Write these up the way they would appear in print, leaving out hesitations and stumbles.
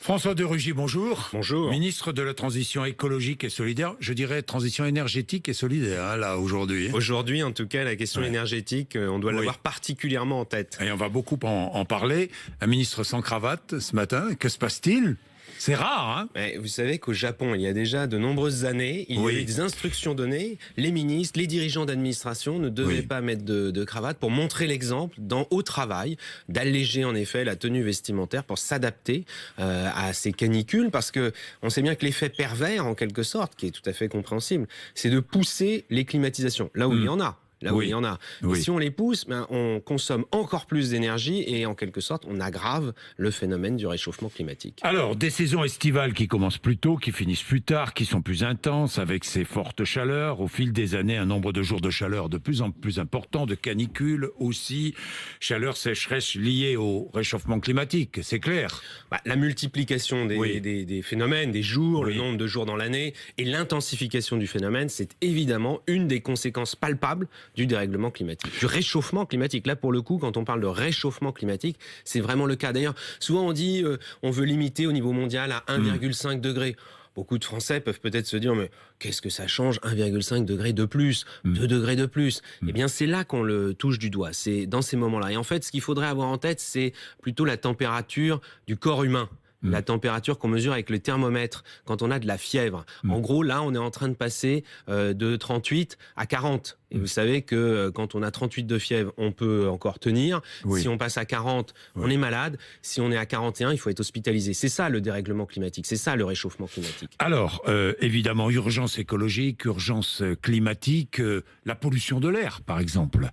François de Rugy, bonjour. Bonjour. Ministre de la Transition écologique et solidaire, je dirais transition énergétique et solidaire, hein, là, aujourd'hui. Aujourd'hui, en tout cas, la question énergétique, on doit l'avoir particulièrement en tête. Et on va beaucoup en parler. Un ministre sans cravate ce matin, que se passe-t-il ? C'est rare, hein ? Mais vous savez qu'au Japon, il y a déjà de nombreuses années, il y a eu des instructions données. Les ministres, les dirigeants d'administration ne devaient pas mettre de cravate pour montrer l'exemple au travail, d'alléger en effet la tenue vestimentaire pour s'adapter à ces canicules, parce que on sait bien que l'effet pervers, en quelque sorte, qui est tout à fait compréhensible, c'est de pousser les climatisations, là où il y en a. Là où il y en a. Et si on les pousse, on consomme encore plus d'énergie et en quelque sorte, on aggrave le phénomène du réchauffement climatique. Alors, des saisons estivales qui commencent plus tôt, qui finissent plus tard, qui sont plus intenses, avec ces fortes chaleurs. Au fil des années, un nombre de jours de chaleur de plus en plus important, de canicules aussi. Chaleur, sécheresse liée au réchauffement climatique, c'est clair. La multiplication des phénomènes, des jours, le nombre de jours dans l'année et l'intensification du phénomène, c'est évidemment une des conséquences palpables du dérèglement climatique, du réchauffement climatique. Là, pour le coup, quand on parle de réchauffement climatique, c'est vraiment le cas. D'ailleurs, souvent on dit on veut limiter au niveau mondial à 1,5 degré. Beaucoup de Français peuvent peut-être se dire, mais qu'est-ce que ça change, 1,5 degré de plus, 2 degrés de plus. Eh bien, c'est là qu'on le touche du doigt, c'est dans ces moments-là. Et en fait, ce qu'il faudrait avoir en tête, c'est plutôt la température du corps humain. La température qu'on mesure avec le thermomètre quand on a de la fièvre. En gros, là, on est en train de passer de 38 à 40. Et vous savez que quand on a 38 de fièvre, on peut encore tenir. Si on passe à 40, on est malade. Si on est à 41, il faut être hospitalisé. C'est ça le dérèglement climatique, c'est ça le réchauffement climatique. Alors, évidemment, urgence écologique, urgence climatique, la pollution de l'air, par exemple.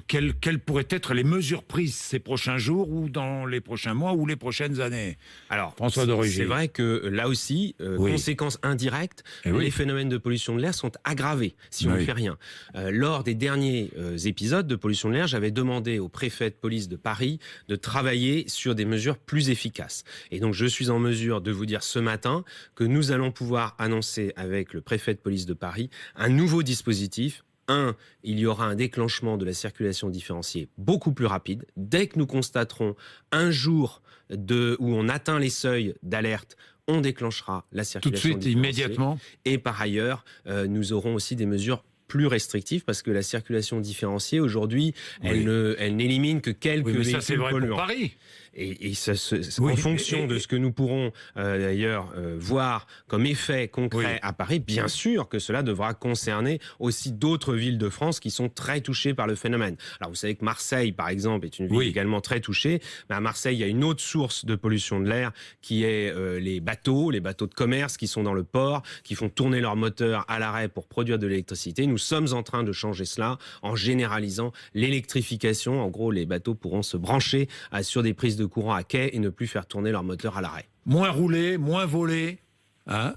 Quelles pourraient être les mesures prises ces prochains jours ou dans les prochains mois ou les prochaines années ? Alors, François de Rugy. C'est vrai que là aussi, conséquence indirecte, les phénomènes de pollution de l'air sont aggravés si on ne fait rien. Lors des derniers épisodes de pollution de l'air, j'avais demandé au préfet de police de Paris de travailler sur des mesures plus efficaces. Et donc, je suis en mesure de vous dire ce matin que nous allons pouvoir annoncer avec le préfet de police de Paris un nouveau dispositif. Il y aura un déclenchement de la circulation différenciée beaucoup plus rapide. Dès que nous constaterons un jour où on atteint les seuils d'alerte, on déclenchera la circulation tout de suite, différenciée. immédiatement. Et par ailleurs, nous aurons aussi des mesures plus restrictives parce que la circulation différenciée aujourd'hui, elle n'élimine que quelques véhicules polluants. Mais ça, c'est vrai pour Paris. Et en fonction de ce que nous pourrons d'ailleurs voir comme effet concret à Paris, bien sûr que cela devra concerner aussi d'autres villes de France qui sont très touchées par le phénomène. Alors vous savez que Marseille, par exemple, est une ville également très touchée. Mais à Marseille, il y a une autre source de pollution de l'air qui est les bateaux de commerce qui sont dans le port, qui font tourner leurs moteurs à l'arrêt pour produire de l'électricité. Nous sommes en train de changer cela en généralisant l'électrification. En gros, les bateaux pourront se brancher sur des prises de courant à quai et ne plus faire tourner leur moteur à l'arrêt. Moins rouler, moins voler, hein ?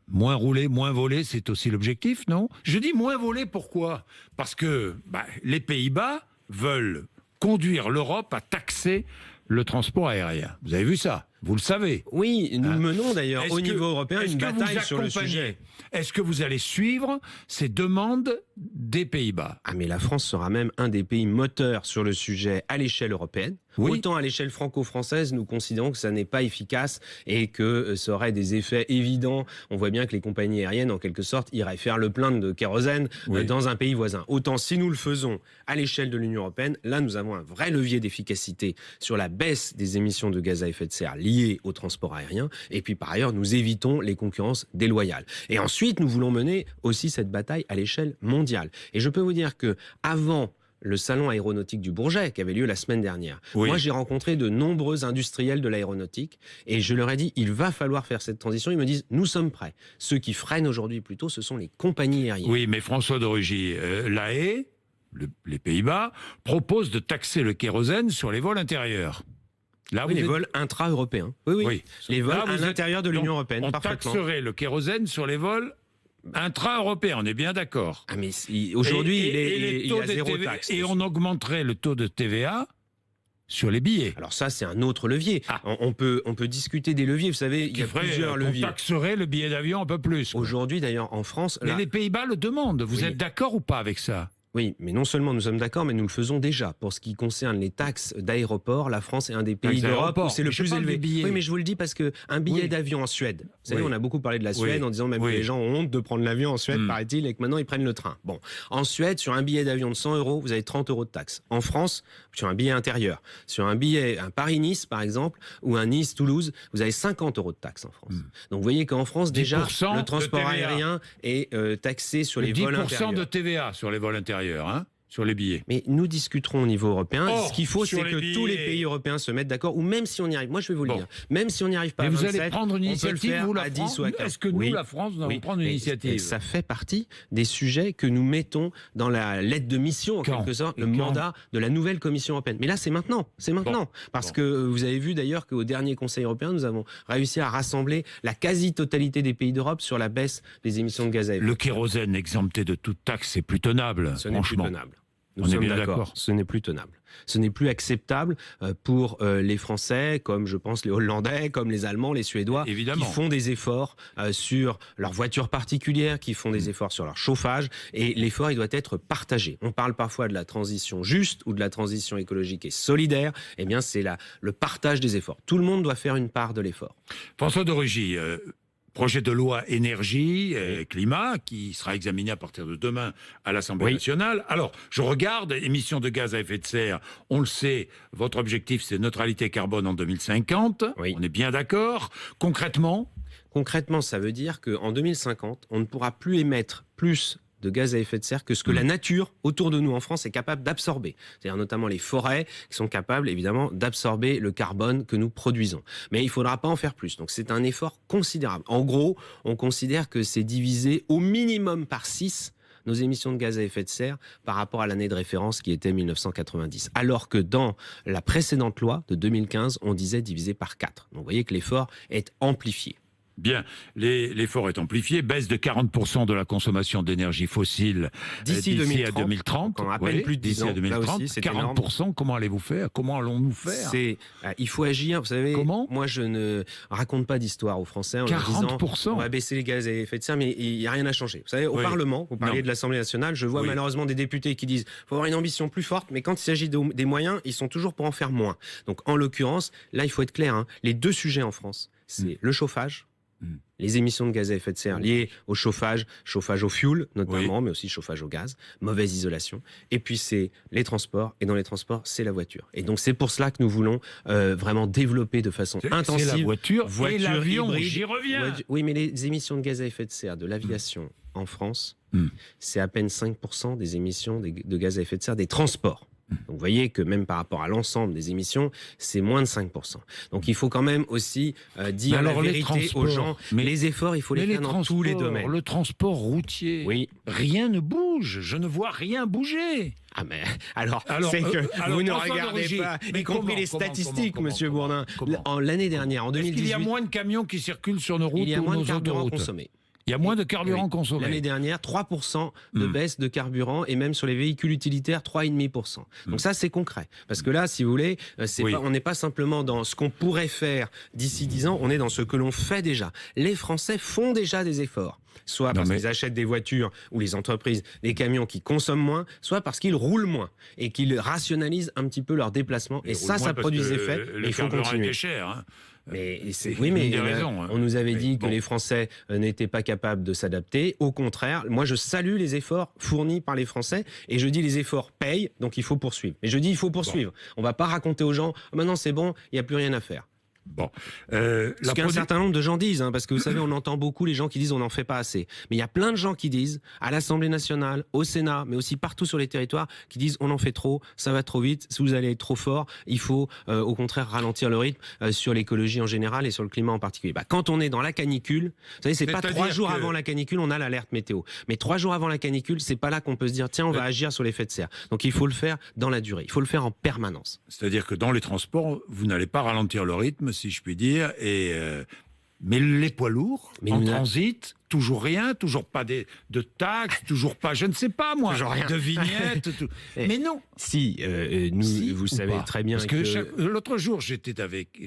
Moins rouler, moins voler, c'est aussi l'objectif, non ? Je dis moins voler, pourquoi ? Parce que les Pays-Bas veulent conduire l'Europe à taxer le transport aérien. Vous avez vu ça ? Vous le savez. Oui, nous menons d'ailleurs au niveau européen une bataille sur le sujet. Est-ce que vous allez suivre ces demandes des Pays-Bas ? Mais la France sera même un des pays moteurs sur le sujet à l'échelle européenne. Autant à l'échelle franco-française, nous considérons que ça n'est pas efficace et que ça aurait des effets évidents. On voit bien que les compagnies aériennes, en quelque sorte, iraient faire le plein de kérosène dans un pays voisin. Autant si nous le faisons à l'échelle de l'Union européenne, là nous avons un vrai levier d'efficacité sur la baisse des émissions de gaz à effet de serre liées au transport aérien. Et puis par ailleurs, nous évitons les concurrences déloyales. Et ensuite, nous voulons mener aussi cette bataille à l'échelle mondiale. Et je peux vous dire que avant le salon aéronautique du Bourget, qui avait lieu la semaine dernière. Moi, j'ai rencontré de nombreux industriels de l'aéronautique et je leur ai dit, il va falloir faire cette transition. Ils me disent, nous sommes prêts. Ceux qui freinent aujourd'hui plutôt, ce sont les compagnies aériennes. Oui, mais François de Rugy, l'AE, les Pays-Bas, propose de taxer le kérosène sur les vols intérieurs. Là, les vols intra-européens. Oui. Les vols à l'intérieur de l'Union européenne, on parfaitement. Taxerait le kérosène sur les vols intra-européen, on est bien d'accord. Mais aujourd'hui, il y a zéro taxe. Et on augmenterait le taux de TVA sur les billets. Alors ça, c'est un autre levier. On peut discuter des leviers. Vous savez, il y a plusieurs leviers. On taxerait le billet d'avion un peu plus. Aujourd'hui, d'ailleurs, en France... Mais les Pays-Bas le demandent. Vous êtes d'accord ou pas avec ça ? Oui, mais non seulement nous sommes d'accord, mais nous le faisons déjà. Pour ce qui concerne les taxes d'aéroport, la France est un des pays d'Europe où c'est le plus élevé. Oui, mais je vous le dis parce qu'un billet d'avion en Suède, vous savez, on a beaucoup parlé de la Suède en disant même que les gens ont honte de prendre l'avion en Suède, paraît-il, et que maintenant ils prennent le train. Bon, en Suède, sur un billet d'avion de 100 €, vous avez 30 € de taxes. En France, sur un billet intérieur, sur un billet, un Paris-Nice par exemple, ou un Nice-Toulouse, vous avez 50 € de taxes en France. Donc vous voyez qu'en France, déjà, le transport aérien est taxé sur les vols intérieurs. 10% de TVA sur les vols intérieurs. Sur les billets. Mais nous discuterons au niveau européen. Ce qu'il faut, c'est que tous les pays européens se mettent d'accord, ou même si on y arrive, moi je vais vous le dire, même si on n'y arrive pas à 27, vous allez prendre une initiative, vous, la France, est-ce que nous, la France, nous allons prendre une initiative? Ça fait partie des sujets que nous mettons dans la lettre de mission, en quelque sorte, le mandat de la nouvelle Commission européenne. Mais là, c'est maintenant. Parce que vous avez vu d'ailleurs qu'au dernier Conseil européen, nous avons réussi à rassembler la quasi-totalité des pays d'Europe sur la baisse des émissions de gaz à effet de serre. Le kérosène exempté de toute taxe, c'est plus tenable. Ce n'est plus tenable. Nous sommes d'accord. Ce n'est plus tenable. Ce n'est plus acceptable pour les Français, comme je pense les Hollandais, comme les Allemands, les Suédois, qui font des efforts sur leur voiture particulière, qui font des efforts sur leur chauffage. Et l'effort, il doit être partagé. On parle parfois de la transition juste ou de la transition écologique et solidaire. Eh bien, c'est le partage des efforts. Tout le monde doit faire une part de l'effort. François de Rugy, projet de loi énergie et climat qui sera examiné à partir de demain à l'Assemblée nationale. Alors, je regarde, émissions de gaz à effet de serre, on le sait, votre objectif c'est neutralité carbone en 2050, on est bien d'accord. Concrètement, ça veut dire qu'en 2050, on ne pourra plus émettre plus de gaz à effet de serre que ce que la nature autour de nous en France est capable d'absorber. C'est-à-dire notamment les forêts qui sont capables évidemment d'absorber le carbone que nous produisons. Mais il ne faudra pas en faire plus. Donc c'est un effort considérable. En gros, on considère que c'est divisé au minimum par 6 nos émissions de gaz à effet de serre par rapport à l'année de référence qui était 1990. Alors que dans la précédente loi de 2015, on disait divisé par 4. Donc vous voyez que l'effort est amplifié. Bien, l'effort est amplifié, baisse de 40% de la consommation d'énergie fossile d'ici à 2030. À peine plus de 10 ans. 2030, aussi, 40%, énorme. Comment allez-vous faire? Comment allons-nous faire? Il faut agir, vous savez. Comment? Moi, je ne raconte pas d'histoire aux Français en 40%. Leur disant on va baisser les gaz à effet de serre, mais il n'y a rien à changer. Vous savez, au Parlement, vous parliez de l'Assemblée nationale, je vois malheureusement des députés qui disent qu'il faut avoir une ambition plus forte, mais quand il s'agit des moyens, ils sont toujours pour en faire moins. Donc en l'occurrence, là, il faut être clair, les deux sujets en France, c'est le chauffage, les émissions de gaz à effet de serre liées au chauffage au fioul notamment, mais aussi chauffage au gaz, mauvaise isolation. Et puis c'est les transports, et dans les transports, c'est la voiture. Et donc c'est pour cela que nous voulons vraiment développer de façon intensive. C'est la voiture et l'avion, hybride, j'y reviens. Oui, mais les émissions de gaz à effet de serre de l'aviation en France, c'est à peine 5% des émissions de gaz à effet de serre des transports. Donc vous voyez que même par rapport à l'ensemble des émissions, c'est moins de 5%. Donc il faut quand même aussi dire la vérité aux gens. Mais les efforts, il faut les faire dans tous les domaines. Le transport routier, rien ne bouge. Je ne vois rien bouger. Ah mais alors c'est que vous ne regardez pas, y compris les statistiques, Monsieur Bourdin. L'année dernière, en 2018... Est-ce qu'il y a moins de camions qui circulent sur nos routes? Il y a moins de carburant consommé. Il y a moins de carburant consommé. L'année dernière, 3% de baisse de carburant et même sur les véhicules utilitaires, 3,5%. Donc ça, c'est concret. Parce que là, si vous voulez, on n'est pas simplement dans ce qu'on pourrait faire d'ici 10 ans, on est dans ce que l'on fait déjà. Les Français font déjà des efforts. Soit parce qu'ils achètent des voitures ou les entreprises, des camions qui consomment moins, soit parce qu'ils roulent moins et qu'ils rationalisent un petit peu leurs déplacements. Et ça produit des effets. Il faut continuer. Cher, mais on nous avait dit que les Français n'étaient pas capables de s'adapter. Au contraire, moi je salue les efforts fournis par les Français et je dis les efforts payent, donc il faut poursuivre. Mais je dis il faut poursuivre. On ne va pas raconter aux gens maintenant c'est bon, il n'y a plus rien à faire. Ce qu'un certain nombre de gens disent, parce que vous savez, on entend beaucoup les gens qui disent on n'en fait pas assez. Mais il y a plein de gens qui disent, à l'Assemblée nationale, au Sénat, mais aussi partout sur les territoires, qui disent on en fait trop, ça va trop vite, si vous allez être trop fort, il faut au contraire ralentir le rythme sur l'écologie en général et sur le climat en particulier. Quand on est dans la canicule, vous savez, c'est pas 3 jours avant la canicule, on a l'alerte météo. Mais 3 jours avant la canicule, c'est pas là qu'on peut se dire tiens, on va agir sur l'effet de serre. Donc il faut le faire dans la durée, il faut le faire en permanence. C'est-à-dire que dans les transports, vous n'allez pas ralentir le rythme, si je puis dire, mais les poids lourds en transit, toujours rien, toujours pas de taxes, toujours pas, je ne sais pas moi, de vignettes. Mais non. Si, vous savez très bien parce que l'autre jour, j'étais avec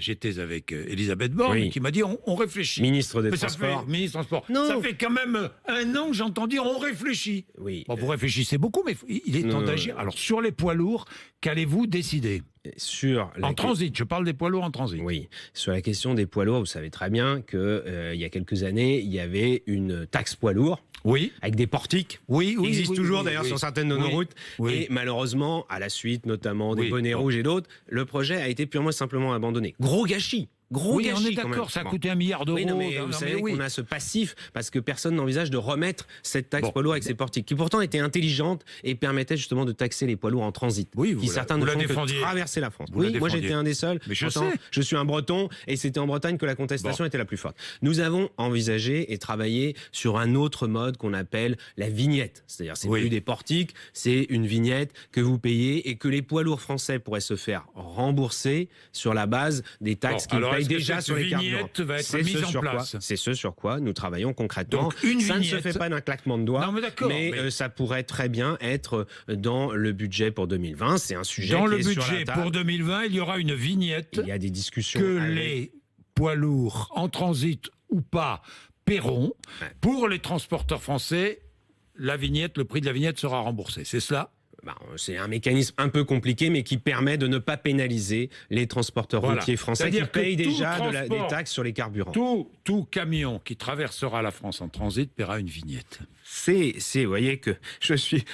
Elisabeth Borne qui m'a dit on réfléchit. Ministre des Transports. Ministre des Transports. Ça fait quand même 1 an que j'entends dire on réfléchit. Oui. Bon, vous réfléchissez beaucoup, mais il est temps d'agir. Alors sur les poids lourds, qu'allez-vous décider ? En transit, je parle des poids lourds en transit. Oui, sur la question des poids lourds, vous savez très bien qu'il y a quelques années, il y avait une taxe poids lourds. Oui. Avec des portiques. Oui, qui existent toujours d'ailleurs sur certaines de nos routes. Oui. Et malheureusement, à la suite notamment des bonnets rouges et d'autres, le projet a été purement et simplement abandonné. Gros gâchis. On est d'accord, ça a coûté 1 milliard d'euros. Vous savez qu'on a ce passif parce que personne n'envisage de remettre cette taxe poids lourds avec ses portiques, qui pourtant était intelligente et permettait justement de taxer les poids lourds en transit. Certains ne font que traverser la France. Moi j'étais un des seuls. Mais je suis un Breton et c'était en Bretagne que la contestation était la plus forte. Nous avons envisagé et travaillé sur un autre mode qu'on appelle la vignette. C'est-à-dire c'est plus des portiques, c'est une vignette que vous payez et que les poids lourds français pourraient se faire rembourser sur la base des taxes qu'ils payent déjà sur les carburants. Va être mise en place. C'est ce sur quoi nous travaillons concrètement. Donc, ça ne se fait pas d'un claquement de doigts, mais ça pourrait très bien être dans le budget pour 2020. C'est un sujet dans qui le est budget sur la table. Pour 2020, il y aura une vignette. Il y a des discussions que les poids lourds en transit ou pas paieront. Pour les transporteurs français, le prix de la vignette sera remboursé. C'est cela ? C'est un mécanisme un peu compliqué, mais qui permet de ne pas pénaliser les transporteurs routiers français qui payent déjà des taxes sur les carburants. Tout camion qui traversera la France en transit paiera une vignette. Vous voyez que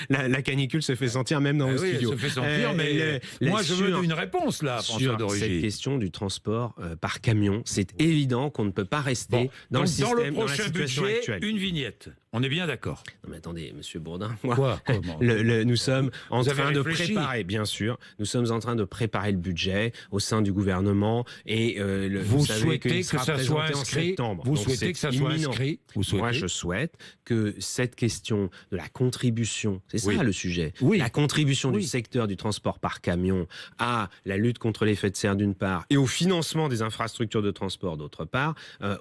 la canicule se fait sentir même dans vos studios. Elle se fait sentir, mais moi je veux une réponse là, François de Rugy. Sur cette question du transport par camion, c'est évident qu'on ne peut pas rester dans le système, dans la situation actuelle. Une vignette. On est bien d'accord. Non mais attendez, Monsieur Bourdin, nous sommes en train de préparer, bien sûr, nous sommes en train de préparer le budget au sein du gouvernement et vous souhaitez que ça soit inscrit en septembre. Vous souhaitez que ça soit inscrit. Moi, je souhaite que cette question de la contribution, c'est ça le sujet, la contribution du secteur du transport par camion à la lutte contre l'effet de serre d'une part et au financement des infrastructures de transport d'autre part,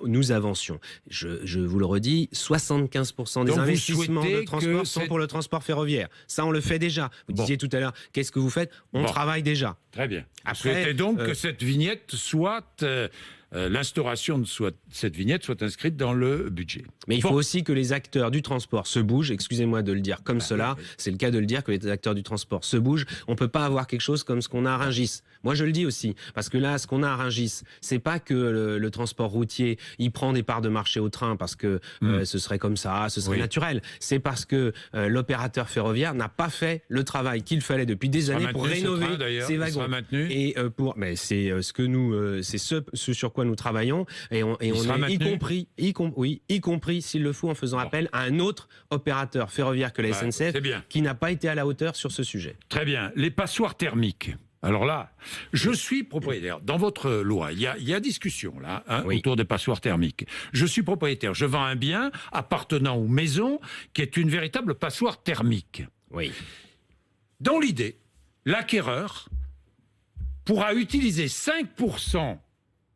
nous avancions. Je vous le redis, 75% des investissements de transport sont pour le transport ferroviaire. Ça, on le fait déjà. Vous disiez tout à l'heure, qu'est-ce que vous faites ? On travaille déjà. Très bien. Vous souhaitez donc que cette vignette soit... l'instauration de cette vignette soit inscrite dans le budget. Mais il faut aussi que les acteurs du transport se bougent, excusez-moi de le dire comme cela, c'est le cas de le dire, que les acteurs du transport se bougent. On ne peut pas avoir quelque chose comme ce qu'on a à Rungis. Moi je le dis aussi, parce que là, ce qu'on a à Rungis, c'est pas que le transport routier, il prend des parts de marché au train parce que ce serait comme ça, ce serait naturel. C'est parce que l'opérateur ferroviaire n'a pas fait le travail qu'il fallait depuis des années pour rénover ses wagons. Et c'est ce sur quoi nous travaillons et on est y compris s'il le faut en faisant appel à un autre opérateur ferroviaire que la SNCF qui n'a pas été à la hauteur sur ce sujet. Très bien. Les passoires thermiques. Alors là, je suis propriétaire. Dans votre loi, il y a discussion là autour des passoires thermiques. Je suis propriétaire. Je vends un bien appartenant aux maisons qui est une véritable passoire thermique. Oui. Dans l'idée, l'acquéreur pourra utiliser 5%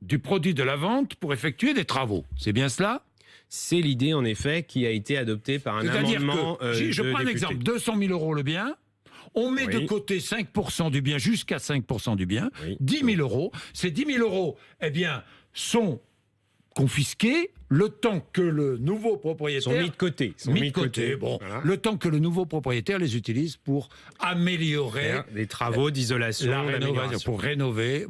du produit de la vente pour effectuer des travaux. C'est bien cela ? C'est l'idée, en effet, qui a été adoptée par un amendement je prends un exemple, 200 000 euros le bien, on met de côté 5% du bien, jusqu'à 5% du bien, 10 000 euros. Ces 10 000 euros, sont confisqués le temps que le nouveau propriétaire... Sont mis de côté. Voilà. Le temps que le nouveau propriétaire les utilise pour améliorer... des travaux d'isolation, pour rénover,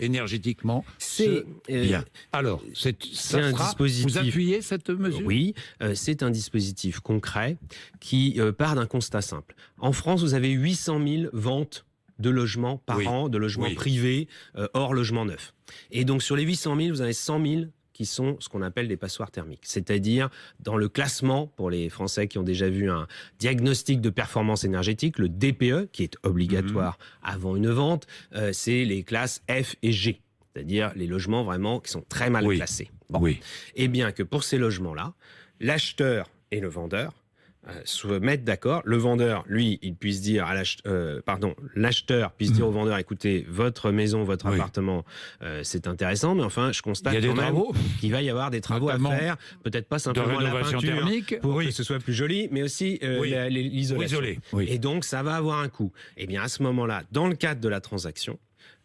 énergétiquement. C'est bien. Alors, c'est un dispositif... Vous appuyez cette mesure ? Oui, c'est un dispositif concret qui part d'un constat simple. En France, vous avez 800 000 ventes de logements par an, de logements privés, hors logement neuf. Et donc, sur les 800 000, vous avez 100 000 qui sont ce qu'on appelle des passoires thermiques. C'est-à-dire, dans le classement, pour les Français qui ont déjà vu un diagnostic de performance énergétique, le DPE, qui est obligatoire avant une vente, c'est les classes F et G. C'est-à-dire les logements vraiment qui sont très mal classés. Eh bien que pour ces logements-là, l'acheteur et le vendeur se mettre d'accord. Le vendeur, lui, il puisse dire à l'acheteur puisse dire au vendeur, écoutez, votre maison, votre appartement, c'est intéressant, mais enfin, je constate quand même qu'il va y avoir des travaux à faire, peut-être pas simplement la peinture thermique, pour que ce soit plus joli, mais aussi l'isolation. Et donc, ça va avoir un coût. Et bien, à ce moment-là, dans le cadre de la transaction,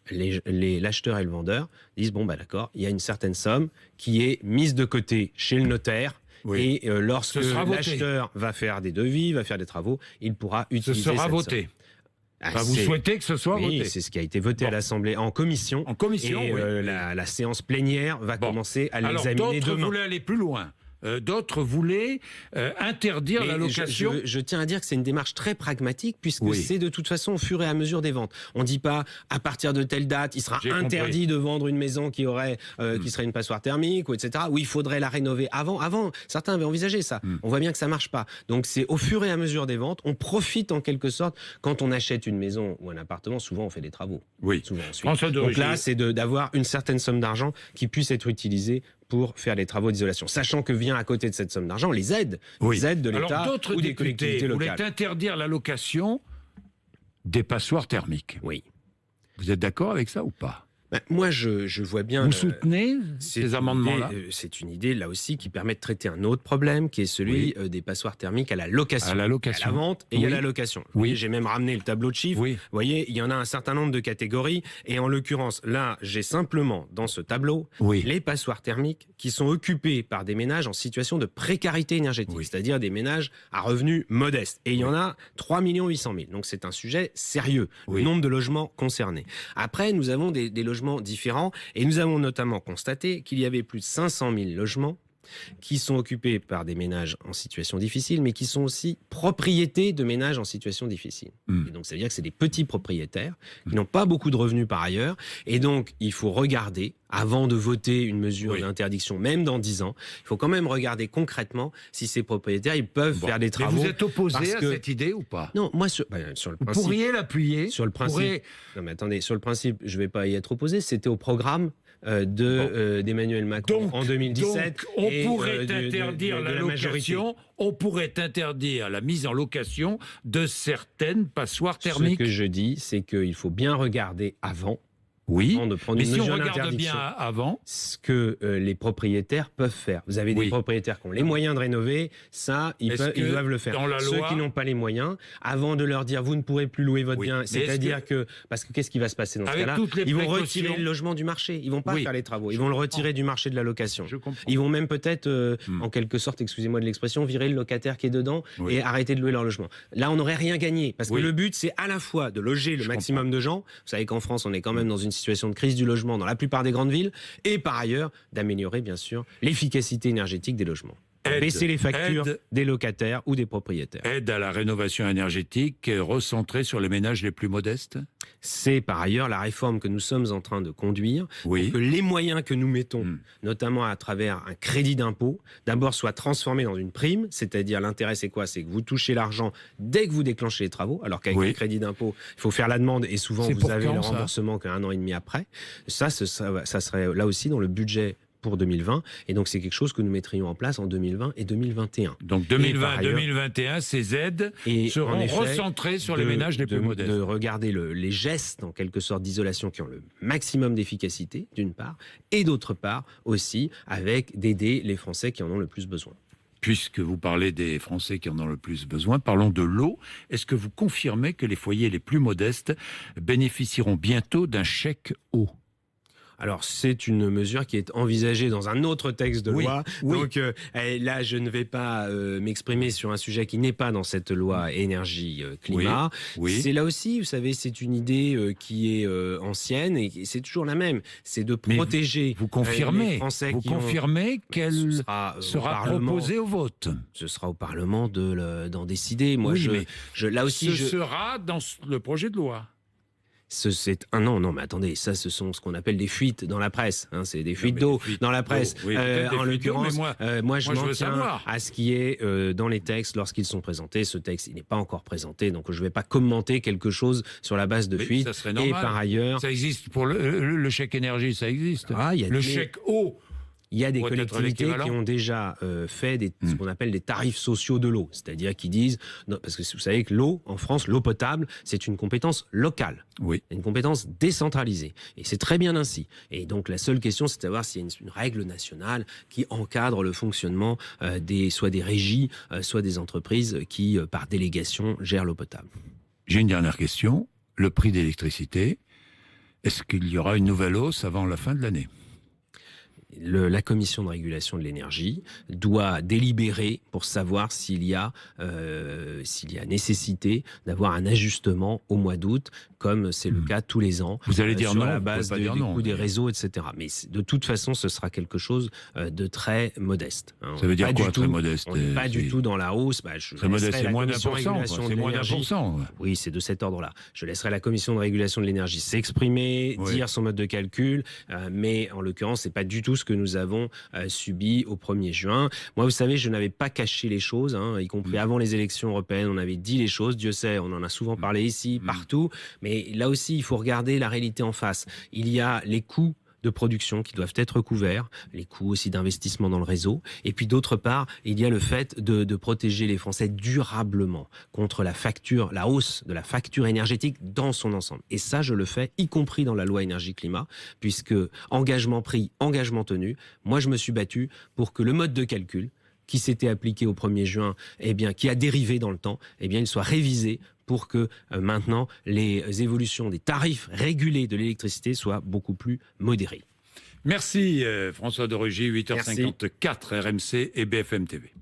l'acheteur et le vendeur disent, bon, bah d'accord, il y a une certaine somme qui est mise de côté chez le notaire. Oui. Et lorsque l'acheteur va faire des devis, va faire des travaux, il pourra utiliser cette somme. Ce sera voté. Vous souhaitez que ce soit voté? Oui, c'est ce qui a été voté à l'Assemblée en commission. En commission, et la séance plénière va commencer à l'examiner demain. D'autres voulaient aller plus loin. D'autres voulaient interdire la location. Je tiens à dire que c'est une démarche très pragmatique, puisque c'est de toute façon au fur et à mesure des ventes. On ne dit pas à partir de telle date, il sera interdit de vendre une maison qui serait une passoire thermique, ou etc. Ou il faudrait la rénover avant. Avant, certains avaient envisagé ça. On voit bien que ça ne marche pas. Donc c'est au fur et à mesure des ventes. On profite en quelque sorte, quand on achète une maison ou un appartement, souvent on fait des travaux. Oui. Souvent ensuite. Donc là, c'est d'avoir une certaine somme d'argent qui puisse être utilisée pour faire les travaux d'isolation. Sachant que vient à côté de cette somme d'argent les aides de l'État ou des collectivités locales. Voulaient interdire la location des passoires thermiques. Oui. Vous êtes d'accord avec ça ou pas? Moi, je vois bien... Vous soutenez ces amendements-là? C'est une idée, là aussi, qui permet de traiter un autre problème, qui est celui des passoires thermiques à la location. À la location. À la vente et à la location. Oui. J'ai même ramené le tableau de chiffres. Oui. Vous voyez, il y en a un certain nombre de catégories. Et en l'occurrence, là, j'ai simplement, dans ce tableau, les passoires thermiques qui sont occupées par des ménages en situation de précarité énergétique, c'est-à-dire des ménages à revenus modestes. Et il y en a 3 800 000. Donc, c'est un sujet sérieux, le nombre de logements concernés. Après, nous avons des logements différents et nous avons notamment constaté qu'il y avait plus de 500 000 logements qui sont occupés par des ménages en situation difficile, mais qui sont aussi propriétés de ménages en situation difficile. Et donc, ça veut dire que c'est des petits propriétaires qui n'ont pas beaucoup de revenus par ailleurs. Et donc, il faut regarder, avant de voter une mesure d'interdiction, même dans 10 ans, il faut quand même regarder concrètement si ces propriétaires, ils peuvent faire des travaux. Mais vous êtes opposé à cette idée ou pas? Non, moi, sur le principe... Vous pourriez l'appuyer? Sur le principe... Non, mais attendez, sur le principe, je ne vais pas y être opposé. C'était au programme d'Emmanuel Macron en 2017. Donc on pourrait interdire la location, on pourrait interdire la mise en location de certaines passoires thermiques. Ce que je dis, c'est qu'il faut bien regarder avant. Oui, mais si on regarde bien avant, ce que les propriétaires peuvent faire. Vous avez des propriétaires qui ont les moyens de rénover, ça, ils doivent le faire. Ceux qui n'ont pas les moyens, avant de leur dire vous ne pourrez plus louer votre bien, c'est-à-dire parce que qu'est-ce qui va se passer dans ce cas-là? Ils vont retirer le logement du marché, ils vont pas faire les travaux, ils vont le retirer du marché de la location. Ils vont même peut-être, en quelque sorte, excusez-moi de l'expression, virer le locataire qui est dedans et arrêter de louer leur logement. Là, on n'aurait rien gagné, parce que le but, c'est à la fois de loger le maximum de gens. Vous savez qu'en France, on est quand même dans une situation de crise du logement dans la plupart des grandes villes, et par ailleurs d'améliorer bien sûr l'efficacité énergétique des logements. Baisser les factures des locataires ou des propriétaires. Aide à la rénovation énergétique recentrée sur les ménages les plus modestes? C'est par ailleurs la réforme que nous sommes en train de conduire, pour que les moyens que nous mettons, notamment à travers un crédit d'impôt, d'abord soient transformés dans une prime, c'est-à-dire l'intérêt c'est quoi? C'est que vous touchez l'argent dès que vous déclenchez les travaux, alors qu'avec le crédit d'impôt, il faut faire la demande et souvent vous avez le remboursement qu'un an et demi après. Ça serait là aussi dans le budget pour 2020, et donc c'est quelque chose que nous mettrions en place en 2020 et 2021. Donc 2020-2021, ces aides seront recentrées sur les ménages les plus modestes. De regarder les gestes, en quelque sorte, d'isolation qui ont le maximum d'efficacité, d'une part, et d'autre part aussi avec d'aider les Français qui en ont le plus besoin. Puisque vous parlez des Français qui en ont le plus besoin, parlons de l'eau. Est-ce que vous confirmez que les foyers les plus modestes bénéficieront bientôt d'un chèque eau? Alors, c'est une mesure qui est envisagée dans un autre texte de loi. Donc là, je ne vais pas m'exprimer sur un sujet qui n'est pas dans cette loi énergie-climat. C'est là aussi, vous savez, c'est une idée qui est ancienne et c'est toujours la même. C'est de protéger les Français. Vous confirmez qu'elle sera proposée au vote? Ce sera au Parlement d'en décider. Moi, là aussi, ce sera dans le projet de loi. Non, mais attendez, ça, ce sont ce qu'on appelle des fuites dans la presse. C'est des fuites d'eau dans la presse. En l'occurrence, moi, je m'en tiens à ce qui est dans les textes lorsqu'ils sont présentés. Ce texte, il n'est pas encore présenté, donc je ne vais pas commenter quelque chose sur la base de fuites. Ça serait normal. Et par ailleurs, ça existe pour le chèque énergie, ça existe. Le chèque eau. Il y a des collectivités qui ont déjà fait ce qu'on appelle des tarifs sociaux de l'eau, c'est-à-dire qui disent, parce que vous savez que l'eau, en France, l'eau potable, c'est une compétence locale, une compétence décentralisée, et c'est très bien ainsi. Et donc la seule question, c'est de savoir s'il y a une règle nationale qui encadre le fonctionnement soit des régies, soit des entreprises qui, par délégation, gèrent l'eau potable. J'ai une dernière question. Le prix d'électricité, est-ce qu'il y aura une nouvelle hausse avant la fin de l'année ? La commission de régulation de l'énergie doit délibérer pour savoir s'il y a nécessité d'avoir un ajustement au mois d'août, comme c'est le cas tous les ans. Vous allez dire sur non, la base des coûts des réseaux, etc. Mais de toute façon, ce sera quelque chose de très modeste. Ça veut dire quoi, très modeste ? On n'est pas du tout dans la hausse. Très modeste, c'est moins d'1%. C'est moins d'1%. Oui, c'est de cet ordre-là. Je laisserai la commission de régulation de l'énergie s'exprimer, dire son mode de calcul, mais en l'occurrence, c'est pas du tout ce que nous avons subi au 1er juin. Moi, vous savez, je n'avais pas caché les choses, y compris avant les élections européennes, on avait dit les choses, Dieu sait, on en a souvent parlé ici, partout, mais là aussi, il faut regarder la réalité en face. Il y a les coûts de production qui doivent être couverts, les coûts aussi d'investissement dans le réseau. Et puis d'autre part, il y a le fait de protéger les Français durablement contre la hausse de la facture énergétique dans son ensemble. Et ça, je le fais, y compris dans la loi énergie-climat, puisque engagement pris, engagement tenu. Moi, je me suis battu pour que le mode de calcul qui s'était appliqué au 1er juin, qui a dérivé dans le temps, il soit révisé pour que maintenant les évolutions des tarifs régulés de l'électricité soient beaucoup plus modérées. Merci François de Rugy, 8h54, RMC et BFM TV.